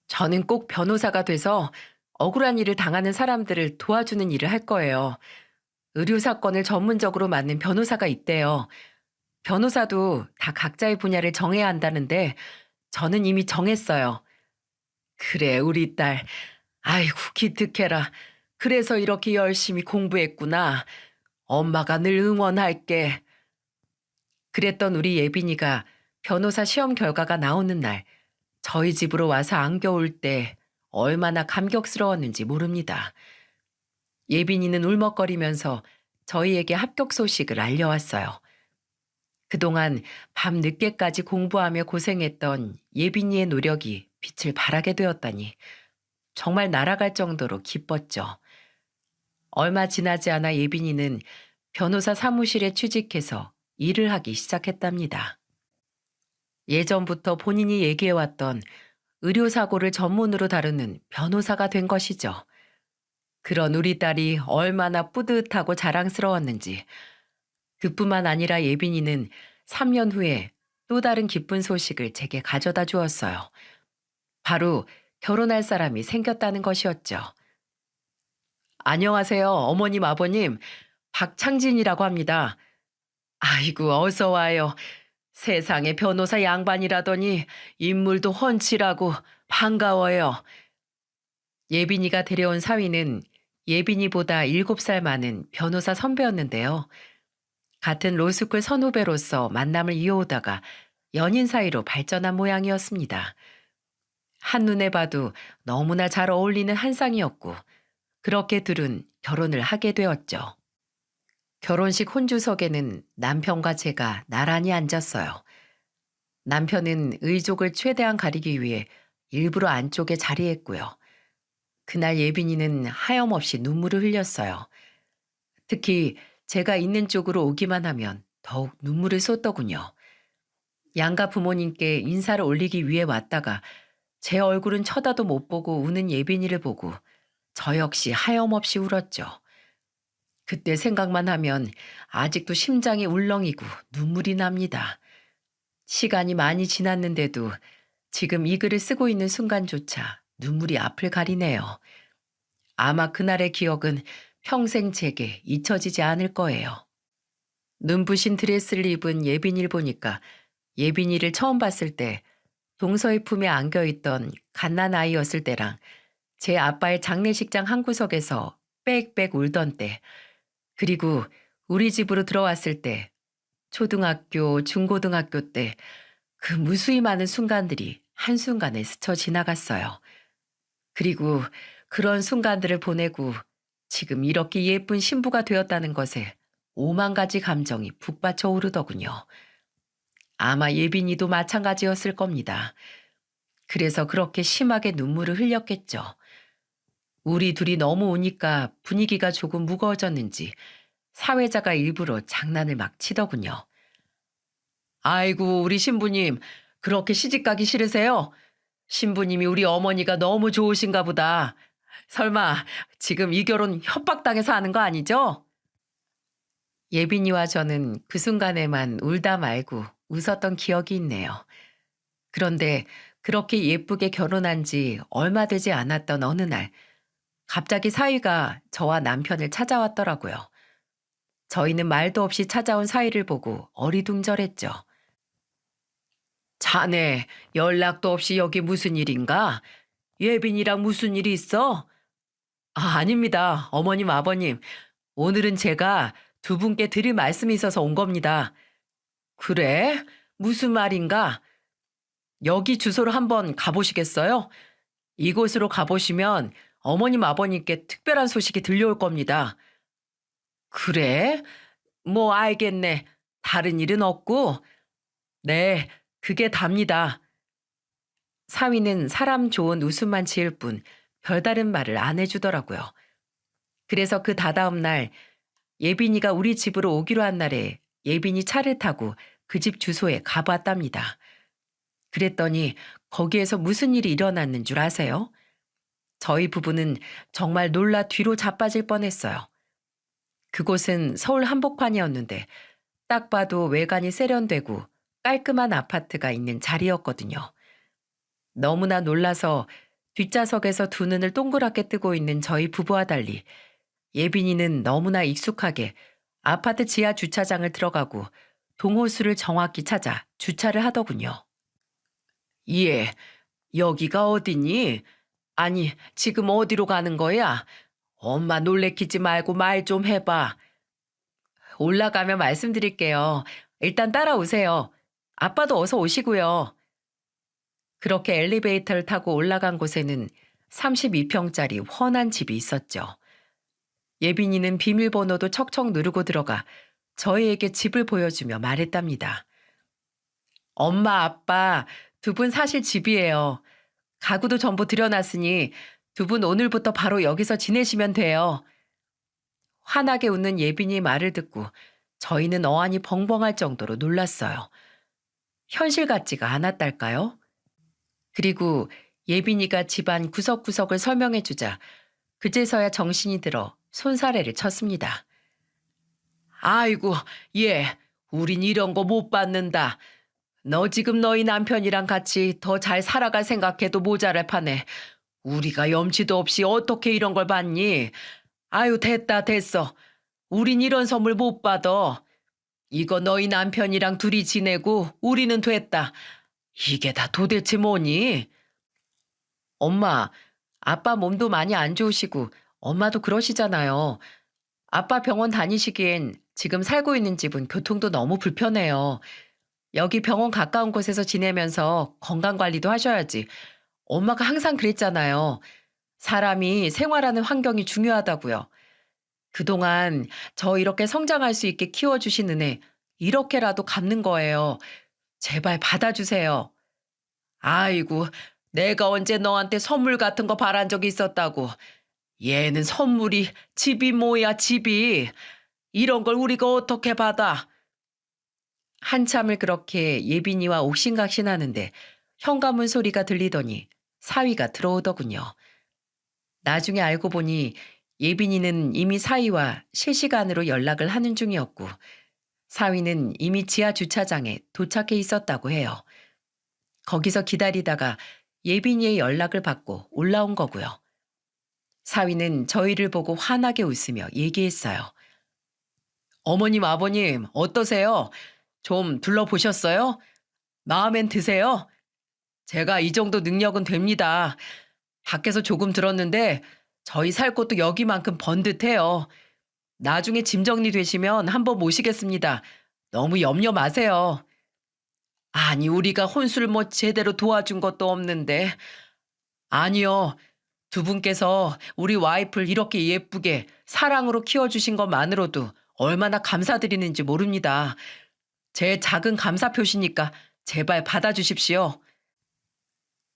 저는 꼭 변호사가 돼서 억울한 일을 당하는 사람들을 도와주는 일을 할 거예요. 의료사건을 전문적으로 맡는 변호사가 있대요. 변호사도 다 각자의 분야를 정해야 한다는데 저는 이미 정했어요. 그래, 우리 딸. 아이고, 기특해라. 그래서 이렇게 열심히 공부했구나. 엄마가 늘 응원할게. 그랬던 우리 예빈이가 변호사 시험 결과가 나오는 날 저희 집으로 와서 안겨올 때 얼마나 감격스러웠는지 모릅니다. 예빈이는 울먹거리면서 저희에게 합격 소식을 알려왔어요. 그동안 밤 늦게까지 공부하며 고생했던 예빈이의 노력이 빛을 발하게 되었다니 정말 날아갈 정도로 기뻤죠. 얼마 지나지 않아 예빈이는 변호사 사무실에 취직해서 일을 하기 시작했답니다. 예전부터 본인이 얘기해왔던 의료사고를 전문으로 다루는 변호사가 된 것이죠. 그런 우리 딸이 얼마나 뿌듯하고 자랑스러웠는지. 그뿐만 아니라 예빈이는 3년 후에 또 다른 기쁜 소식을 제게 가져다 주었어요. 바로 결혼할 사람이 생겼다는 것이었죠. 안녕하세요, 어머님, 아버님. 박창진이라고 합니다. 아이고, 어서 와요. 세상에 변호사 양반이라더니 인물도 훤칠하고 반가워요. 예빈이가 데려온 사위는 예빈이보다 7살 많은 변호사 선배였는데요. 같은 로스쿨 선후배로서 만남을 이어오다가 연인 사이로 발전한 모양이었습니다. 한눈에 봐도 너무나 잘 어울리는 한상이었고 그렇게 둘은 결혼을 하게 되었죠. 결혼식 혼주석에는 남편과 제가 나란히 앉았어요. 남편은 의족을 최대한 가리기 위해 일부러 안쪽에 자리했고요. 그날 예빈이는 하염없이 눈물을 흘렸어요. 특히 제가 있는 쪽으로 오기만 하면 더욱 눈물을 쏟더군요. 양가 부모님께 인사를 올리기 위해 왔다가 제 얼굴은 쳐다도 못 보고 우는 예빈이를 보고 저 역시 하염없이 울었죠. 그때 생각만 하면 아직도 심장이 울렁이고 눈물이 납니다. 시간이 많이 지났는데도 지금 이 글을 쓰고 있는 순간조차 눈물이 앞을 가리네요. 아마 그날의 기억은 평생 제게 잊혀지지 않을 거예요. 눈부신 드레스를 입은 예빈이를 보니까 예빈이를 처음 봤을 때 동서의 품에 안겨있던 갓난아이였을 때랑 제 아빠의 장례식장 한 구석에서 빽빽 울던 때 그리고 우리 집으로 들어왔을 때 초등학교, 중고등학교 때 그 무수히 많은 순간들이 한순간에 스쳐 지나갔어요. 그리고 그런 순간들을 보내고 지금 이렇게 예쁜 신부가 되었다는 것에 5만 가지 감정이 북받쳐 오르더군요. 아마 예빈이도 마찬가지였을 겁니다. 그래서 그렇게 심하게 눈물을 흘렸겠죠. 우리 둘이 너무 우니까 분위기가 조금 무거워졌는지 사회자가 일부러 장난을 막 치더군요. 아이고, 우리 신부님, 그렇게 시집가기 싫으세요? 신부님이 우리 어머니가 너무 좋으신가 보다. 설마 지금 이 결혼 협박당해서 하는 거 아니죠? 예빈이와 저는 그 순간에만 울다 말고 웃었던 기억이 있네요. 그런데 그렇게 예쁘게 결혼한 지 얼마 되지 않았던 어느 날, 갑자기 사위가 저와 남편을 찾아왔더라고요. 저희는 말도 없이 찾아온 사위를 보고 어리둥절했죠. 자네, 연락도 없이 여기 무슨 일인가? 예빈이랑 무슨 일이 있어? 아, 아닙니다. 어머님, 아버님. 오늘은 제가 두 분께 드릴 말씀이 있어서 온 겁니다. 그래? 무슨 말인가? 여기 주소로 한번 가보시겠어요? 이곳으로 가보시면 어머님 아버님께 특별한 소식이 들려올 겁니다. 그래? 뭐 알겠네. 다른 일은 없고? 네, 그게 답니다. 사위는 사람 좋은 웃음만 지을 뿐 별다른 말을 안 해주더라고요. 그래서 그 다다음 날 예빈이가 우리 집으로 오기로 한 날에 예빈이 차를 타고 그 집 주소에 가봤답니다. 그랬더니 거기에서 무슨 일이 일어났는 줄 아세요? 저희 부부는 정말 놀라 뒤로 자빠질 뻔했어요. 그곳은 서울 한복판이었는데 딱 봐도 외관이 세련되고 깔끔한 아파트가 있는 자리였거든요. 너무나 놀라서 뒷좌석에서 두 눈을 동그랗게 뜨고 있는 저희 부부와 달리 예빈이는 너무나 익숙하게 아파트 지하 주차장을 들어가고 동호수를 정확히 찾아 주차를 하더군요. 예, 여기가 어디니? 아니, 지금 어디로 가는 거야? 엄마 놀래키지 말고 말 좀 해봐. 올라가면 말씀드릴게요. 일단 따라오세요. 아빠도 어서 오시고요. 그렇게 엘리베이터를 타고 올라간 곳에는 32평짜리 훤한 집이 있었죠. 예빈이는 비밀번호도 척척 누르고 들어가 저희에게 집을 보여주며 말했답니다. 엄마, 아빠, 두 분 사실 집이에요. 가구도 전부 들여놨으니 두 분 오늘부터 바로 여기서 지내시면 돼요. 환하게 웃는 예빈이의 말을 듣고 저희는 어안이 벙벙할 정도로 놀랐어요. 현실 같지가 않았달까요? 그리고 예빈이가 집안 구석구석을 설명해 주자 그제서야 정신이 들어 손사래를 쳤습니다. 아이고, 얘, 우린 이런 거 못 받는다. 너 지금 너희 남편이랑 같이 더 잘 살아갈 생각해도 모자랄 판에 우리가 염치도 없이 어떻게 이런 걸 받니? 아유, 됐다, 됐어. 우린 이런 선물 못 받아. 이거 너희 남편이랑 둘이 지내고 우리는 됐다. 이게 다 도대체 뭐니? 엄마, 아빠 몸도 많이 안 좋으시고 엄마도 그러시잖아요. 아빠 병원 다니시기엔 지금 살고 있는 집은 교통도 너무 불편해요. 여기 병원 가까운 곳에서 지내면서 건강관리도 하셔야지. 엄마가 항상 그랬잖아요. 사람이 생활하는 환경이 중요하다고요. 그동안 저 이렇게 성장할 수 있게 키워주신 은혜 이렇게라도 갚는 거예요. 제발 받아주세요. 아이고, 내가 언제 너한테 선물 같은 거 바란 적이 있었다고. 얘는 선물이 집이 뭐야 집이. 이런 걸 우리가 어떻게 받아. 한참을 그렇게 예빈이와 옥신각신하는데 현관문 소리가 들리더니 사위가 들어오더군요. 나중에 알고 보니 예빈이는 이미 사위와 실시간으로 연락을 하는 중이었고 사위는 이미 지하 주차장에 도착해 있었다고 해요. 거기서 기다리다가 예빈이의 연락을 받고 올라온 거고요. 사위는 저희를 보고 환하게 웃으며 얘기했어요. 어머님, 아버님, 어떠세요? 좀 둘러보셨어요? 마음엔 드세요? 제가 이 정도 능력은 됩니다. 밖에서 조금 들었는데 저희 살 곳도 여기만큼 번듯해요. 나중에 짐 정리되시면 한번 모시겠습니다. 너무 염려 마세요. 아니, 우리가 혼수를 뭐 제대로 도와준 것도 없는데. 아니요. 두 분께서 우리 와이프를 이렇게 예쁘게 사랑으로 키워주신 것만으로도 얼마나 감사드리는지 모릅니다. 제 작은 감사 표시니까 제발 받아주십시오.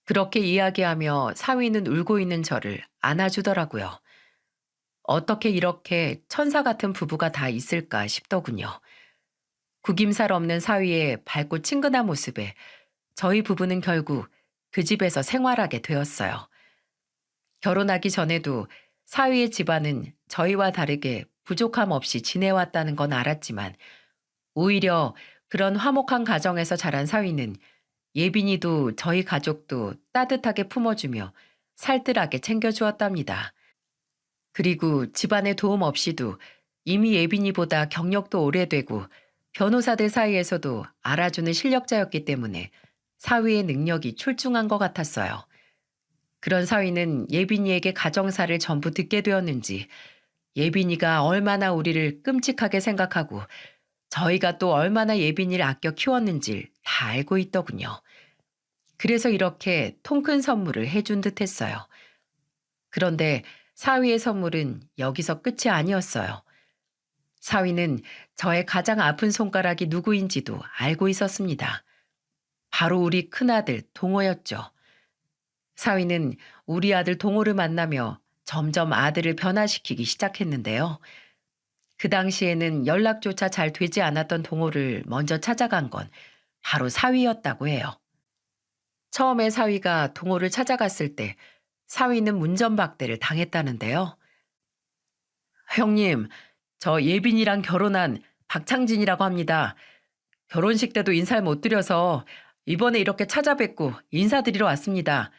그렇게 이야기하며 사위는 울고 있는 저를 안아주더라고요. 어떻게 이렇게 천사 같은 부부가 다 있을까 싶더군요. 구김살 없는 사위의 밝고 친근한 모습에 저희 부부는 결국 그 집에서 생활하게 되었어요. 결혼하기 전에도 사위의 집안은 저희와 다르게 부족함 없이 지내왔다는 건 알았지만 오히려 그런 화목한 가정에서 자란 사위는 예빈이도 저희 가족도 따뜻하게 품어주며 살뜰하게 챙겨주었답니다. 그리고 집안의 도움 없이도 이미 예빈이보다 경력도 오래되고 변호사들 사이에서도 알아주는 실력자였기 때문에 사위의 능력이 출중한 것 같았어요. 그런 사위는 예빈이에게 가정사를 전부 듣게 되었는지 예빈이가 얼마나 우리를 끔찍하게 생각하고 저희가 또 얼마나 예빈이를 아껴 키웠는지 다 알고 있더군요. 그래서 이렇게 통 큰 선물을 해준 듯 했어요. 그런데 사위의 선물은 여기서 끝이 아니었어요. 사위는 저의 가장 아픈 손가락이 누구인지도 알고 있었습니다. 바로 우리 큰아들 동호였죠. 사위는 우리 아들 동호를 만나며 점점 아들을 변화시키기 시작했는데요. 그 당시에는 연락조차 잘 되지 않았던 동호를 먼저 찾아간 건 바로 사위였다고 해요. 처음에 사위가 동호를 찾아갔을 때 사위는 문전박대를 당했다는데요. 형님, 저 예빈이랑 결혼한 박창진이라고 합니다. 결혼식 때도 인사를 못 드려서 이번에 이렇게 찾아뵙고 인사드리러 왔습니다.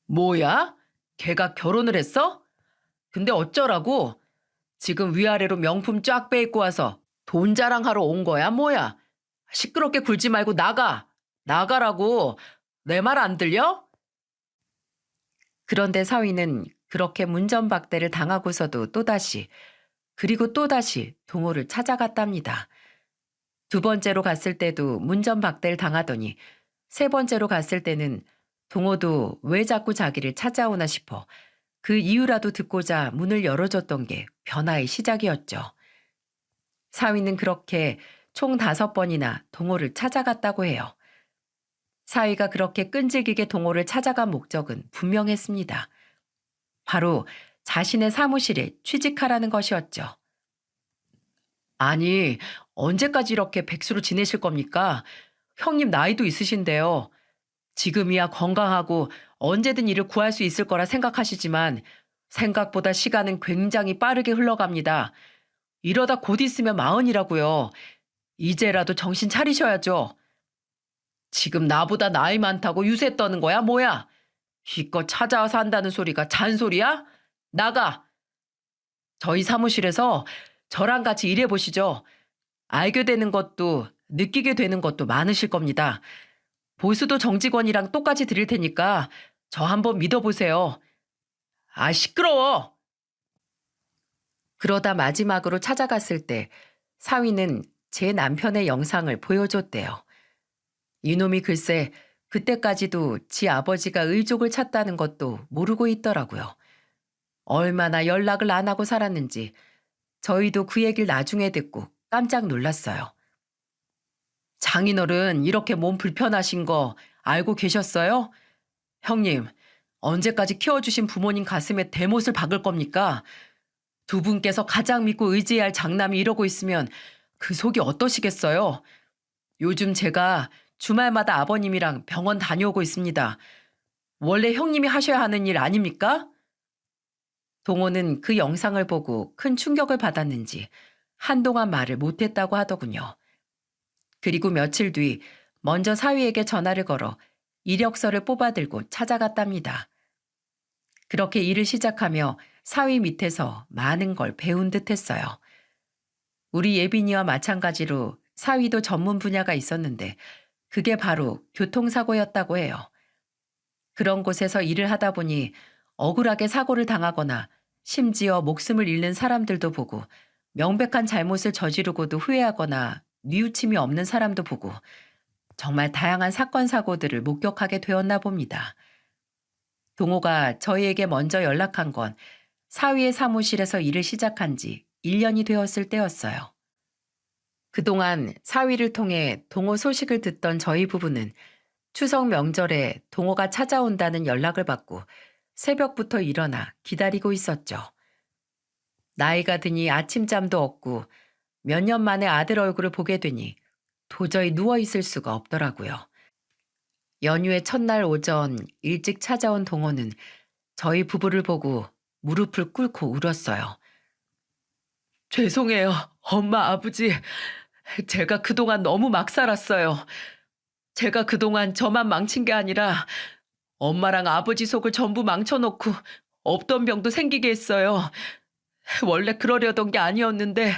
뭐야? 걔가 결혼을 했어? 근데 어쩌라고? 지금 위아래로 명품 쫙 빼입고 와서 돈 자랑하러 온 거야, 뭐야? 시끄럽게 굴지 말고 나가! 나가라고! 내 말 안 들려? 그런데 사위는 그렇게 문전박대를 당하고서도 또다시, 그리고 또다시 동호를 찾아갔답니다. 두 번째로 갔을 때도 문전박대를 당하더니 세 번째로 갔을 때는 동호도 왜 자꾸 자기를 찾아오나 싶어 그 이유라도 듣고자 문을 열어줬던 게 변화의 시작이었죠. 사위는 그렇게 총 5번이나 동호를 찾아갔다고 해요. 사위가 그렇게 끈질기게 동호를 찾아간 목적은 분명했습니다. 바로 자신의 사무실에 취직하라는 것이었죠. 아니, 언제까지 이렇게 백수로 지내실 겁니까? 형님 나이도 있으신데요. 지금이야 건강하고 언제든 일을 구할 수 있을 거라 생각하시지만 생각보다 시간은 굉장히 빠르게 흘러갑니다. 이러다 곧 있으면 40이라고요. 이제라도 정신 차리셔야죠. 지금 나보다 나이 많다고 유세 떠는 거야, 뭐야? 기껏 찾아와서 한다는 소리가 잔소리야? 나가! 저희 사무실에서 저랑 같이 일해보시죠. 알게 되는 것도 느끼게 되는 것도 많으실 겁니다. 보수도 정직원이랑 똑같이 드릴 테니까 저 한번 믿어보세요. 아, 시끄러워! 그러다 마지막으로 찾아갔을 때 사위는 제 남편의 영상을 보여줬대요. 이놈이 글쎄 그때까지도 지 아버지가 의족을 찾다는 것도 모르고 있더라고요. 얼마나 연락을 안 하고 살았는지 저희도 그 얘기를 나중에 듣고 깜짝 놀랐어요. 장인어른 이렇게 몸 불편하신 거 알고 계셨어요? 형님, 언제까지 키워주신 부모님 가슴에 대못을 박을 겁니까? 두 분께서 가장 믿고 의지해야 할 장남이 이러고 있으면 그 속이 어떠시겠어요? 요즘 제가 주말마다 아버님이랑 병원 다녀오고 있습니다. 원래 형님이 하셔야 하는 일 아닙니까? 동호는 그 영상을 보고 큰 충격을 받았는지 한동안 말을 못했다고 하더군요. 그리고 며칠 뒤 먼저 사위에게 전화를 걸어 이력서를 뽑아들고 찾아갔답니다. 그렇게 일을 시작하며 사위 밑에서 많은 걸 배운 듯 했어요. 우리 예빈이와 마찬가지로 사위도 전문 분야가 있었는데 그게 바로 교통사고였다고 해요. 그런 곳에서 일을 하다 보니 억울하게 사고를 당하거나 심지어 목숨을 잃는 사람들도 보고 명백한 잘못을 저지르고도 후회하거나 뉘우침이 없는 사람도 보고 정말 다양한 사건 사고들을 목격하게 되었나 봅니다. 동호가 저희에게 먼저 연락한 건 사위의 사무실에서 일을 시작한 지 1년이 되었을 때였어요. 그동안 사위를 통해 동호 소식을 듣던 저희 부부는 추석 명절에 동호가 찾아온다는 연락을 받고 새벽부터 일어나 기다리고 있었죠. 나이가 드니 아침잠도 없고 몇 년 만에 아들 얼굴을 보게 되니 도저히 누워있을 수가 없더라고요. 연휴의 첫날 오전 일찍 찾아온 동호는 저희 부부를 보고 무릎을 꿇고 울었어요. 죄송해요, 엄마, 아버지. 제가 그동안 너무 막 살았어요. 제가 그동안 저만 망친 게 아니라 엄마랑 아버지 속을 전부 망쳐놓고 없던 병도 생기게 했어요. 원래 그러려던 게 아니었는데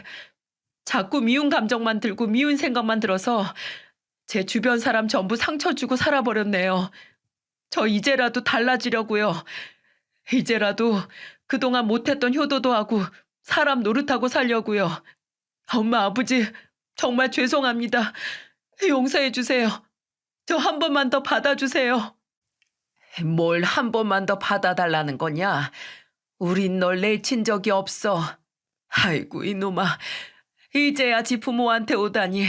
자꾸 미운 감정만 들고 미운 생각만 들어서 제 주변 사람 전부 상처 주고 살아버렸네요. 저 이제라도 달라지려고요. 이제라도 그동안 못했던 효도도 하고 사람 노릇하고 살려고요. 엄마, 아버지, 정말 죄송합니다. 용서해 주세요. 저 한 번만 더 받아주세요. 뭘 한 번만 더 받아달라는 거냐? 우린 널 내친 적이 없어. 아이고, 이놈아. 이제야 지 부모한테 오다니.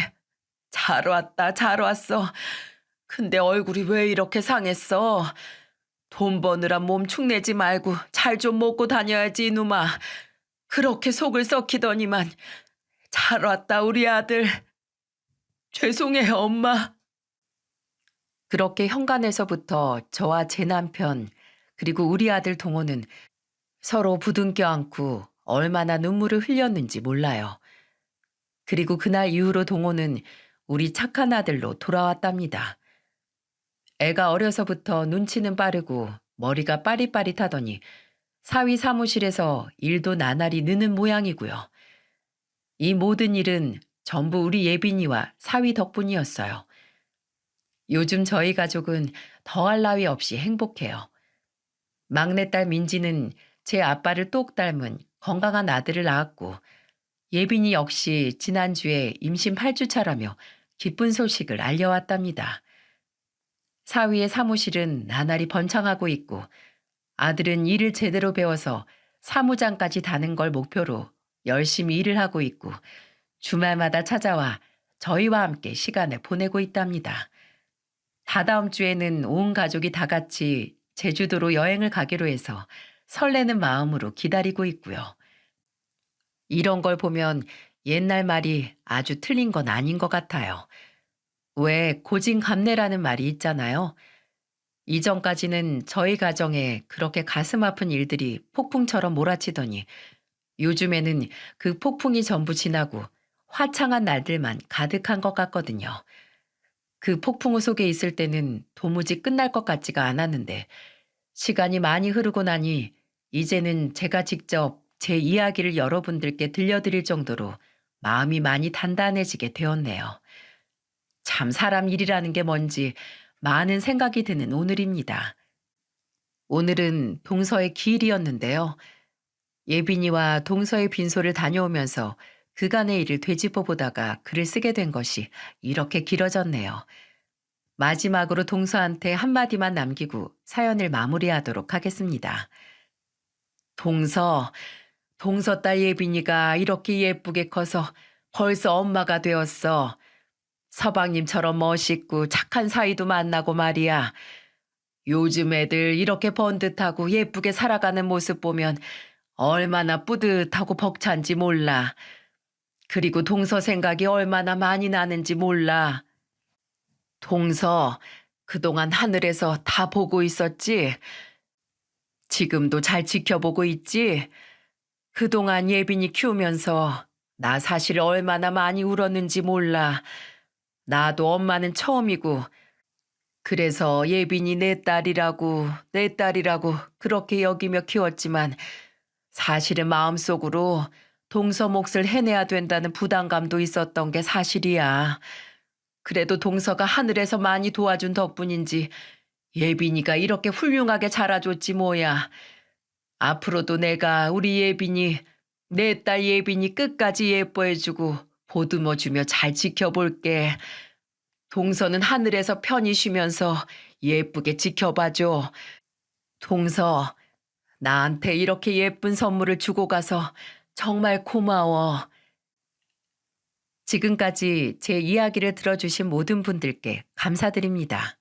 잘 왔다, 잘 왔어. 근데 얼굴이 왜 이렇게 상했어? 돈 버느라 몸 축내지 말고 잘 좀 먹고 다녀야지, 이놈아. 그렇게 속을 썩히더니만. 잘 왔다, 우리 아들. 죄송해요, 엄마. 그렇게 현관에서부터 저와 제 남편, 그리고 우리 아들 동호는 서로 부둥켜 안고 얼마나 눈물을 흘렸는지 몰라요. 그리고 그날 이후로 동호는 우리 착한 아들로 돌아왔답니다. 애가 어려서부터 눈치는 빠르고 머리가 빠릿빠릿하더니 사위 사무실에서 일도 나날이 느는 모양이고요. 이 모든 일은 전부 우리 예빈이와 사위 덕분이었어요. 요즘 저희 가족은 더할 나위 없이 행복해요. 막내딸 민지는 제 아빠를 똑 닮은 건강한 아들을 낳았고, 예빈이 역시 지난주에 임신 8주차라며 기쁜 소식을 알려왔답니다. 사위의 사무실은 나날이 번창하고 있고, 아들은 일을 제대로 배워서 사무장까지 다는 걸 목표로 열심히 일을 하고 있고, 주말마다 찾아와 저희와 함께 시간을 보내고 있답니다. 다다음 주에는 온 가족이 다 같이 제주도로 여행을 가기로 해서 설레는 마음으로 기다리고 있고요. 이런 걸 보면 옛날 말이 아주 틀린 건 아닌 것 같아요. 왜 고진감래라는 말이 있잖아요. 이전까지는 저희 가정에 그렇게 가슴 아픈 일들이 폭풍처럼 몰아치더니 요즘에는 그 폭풍이 전부 지나고 화창한 날들만 가득한 것 같거든요. 그 폭풍우 속에 있을 때는 도무지 끝날 것 같지가 않았는데 시간이 많이 흐르고 나니 이제는 제가 직접 제 이야기를 여러분들께 들려드릴 정도로 마음이 많이 단단해지게 되었네요. 참 사람 일이라는 게 뭔지 많은 생각이 드는 오늘입니다. 오늘은 동서의 기일이었는데요. 예빈이와 동서의 빈소를 다녀오면서 그간의 일을 되짚어 보다가 글을 쓰게 된 것이 이렇게 길어졌네요. 마지막으로 동서한테 한마디만 남기고 사연을 마무리하도록 하겠습니다. 동서, 동서 딸 예빈이가 이렇게 예쁘게 커서 벌써 엄마가 되었어. 서방님처럼 멋있고 착한 사위도 만나고 말이야. 요즘 애들 이렇게 번듯하고 예쁘게 살아가는 모습 보면 얼마나 뿌듯하고 벅찬지 몰라. 그리고 동서 생각이 얼마나 많이 나는지 몰라. 동서, 그동안 하늘에서 다 보고 있었지? 지금도 잘 지켜보고 있지? 그동안 예빈이 키우면서 나 사실 얼마나 많이 울었는지 몰라. 나도 엄마는 처음이고, 그래서 예빈이 내 딸이라고 그렇게 여기며 키웠지만 사실은 마음속으로 동서 몫을 해내야 된다는 부담감도 있었던 게 사실이야. 그래도 동서가 하늘에서 많이 도와준 덕분인지 예빈이가 이렇게 훌륭하게 자라줬지 뭐야. 앞으로도 내가 우리 예빈이, 내 딸 예빈이 끝까지 예뻐해주고 보듬어주며 잘 지켜볼게. 동서는 하늘에서 편히 쉬면서 예쁘게 지켜봐줘. 동서, 나한테 이렇게 예쁜 선물을 주고 가서 정말 고마워. 지금까지 제 이야기를 들어주신 모든 분들께 감사드립니다.